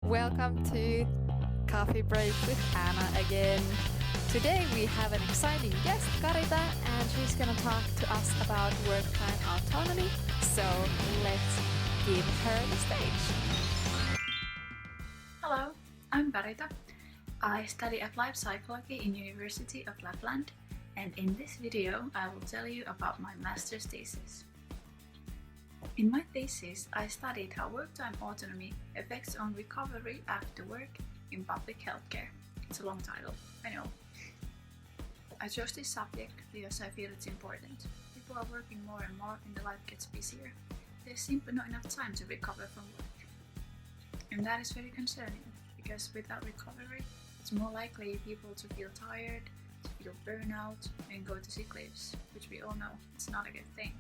Welcome to Coffee Break with Anna again. Today we have an exciting guest, Carita, and she's gonna talk to us about work time autonomy. So let's give her the stage. Hello, I'm Carita. I study applied psychology in University of Lapland, and in this video I will tell you about my master's thesis. In my thesis, I studied how work time autonomy affects on recovery after work in public healthcare. It's a long title, I know. I chose this subject because I feel it's important. People are working more and more and the life gets busier. There's simply not enough time to recover from work. And that is very concerning, because without recovery, it's more likely people to feel tired, to feel burnout, and go to sick leaves, which we all know it's not a good thing.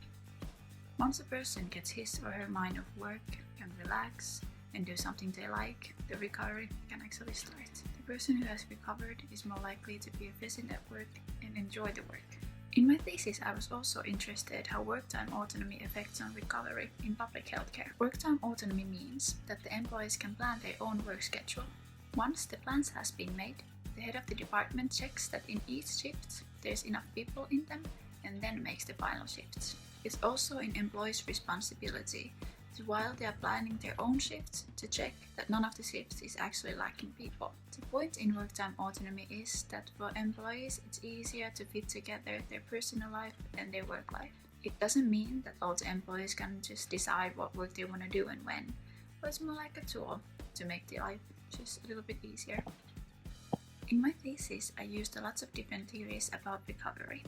Once a person gets his or her mind off work, can relax, and do something they like, the recovery can actually start. The person who has recovered is more likely to be efficient at work and enjoy the work. In my thesis, I was also interested how work time autonomy affects on recovery in public healthcare. Work time autonomy means that the employees can plan their own work schedule. Once the plans has been made, the head of the department checks that in each shift there's enough people in them and then makes the final shifts. It's also an employee's responsibility to, while they are planning their own shifts, to check that none of the shifts is actually lacking people. The point in work time autonomy is that for employees it's easier to fit together their personal life and their work life. It doesn't mean that all the employees can just decide what work they want to do and when, but it's more like a tool to make their life just a little bit easier. In my thesis, I used lots of different theories about recovery.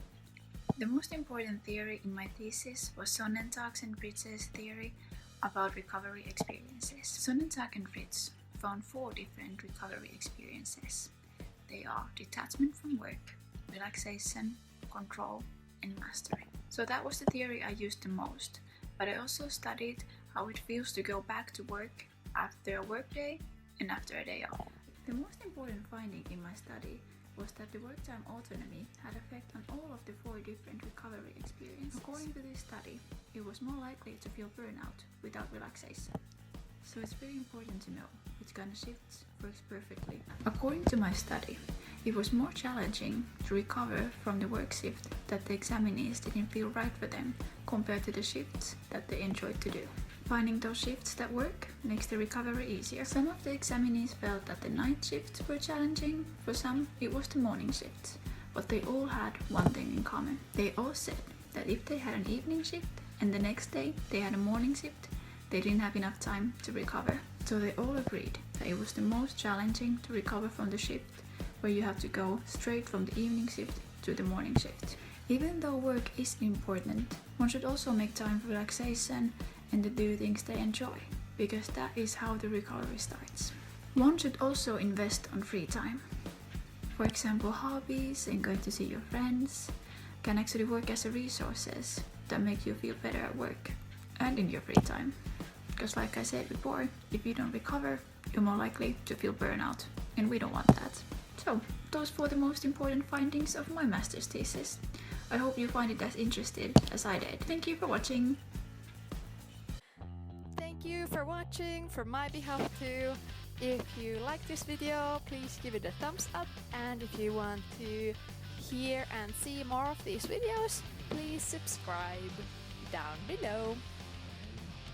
The most important theory in my thesis was Sonnentag's and Fritz's theory about recovery experiences. Sonnentag and Fritz found 4 different recovery experiences. They are detachment from work, relaxation, control, and mastery. So that was the theory I used the most, but I also studied how it feels to go back to work after a workday and after a day off. The most important finding in my study was that the work time autonomy had effect on all of the 4 different recovery experiences. According to this study, it was more likely to feel burnout without relaxation. So it's very important to know which kind of shifts works perfectly. According to my study, it was more challenging to recover from the work shift that the examinees didn't feel right for them compared to the shifts that they enjoyed to do. Finding those shifts that work makes the recovery easier. Some of the examinees felt that the night shifts were challenging, for some it was the morning shifts, but they all had one thing in common. They all said that if they had an evening shift and the next day they had a morning shift, they didn't have enough time to recover. So they all agreed that it was the most challenging to recover from the shift where you have to go straight from the evening shift to the morning shift. Even though work is important, one should also make time for relaxation and to do things they enjoy, because that is how the recovery starts. One should also invest on free time. For example, hobbies and going to see your friends can actually work as resources that make you feel better at work and in your free time. Because like I said before, if you don't recover, you're more likely to feel burnout, and we don't want that. So, those were the most important findings of my master's thesis. I hope you find it as interesting as I did. Thank you for watching. Thank you for watching from my behalf too. If you like this video, please give it a thumbs up, and if you want to hear and see more of these videos, please subscribe down below.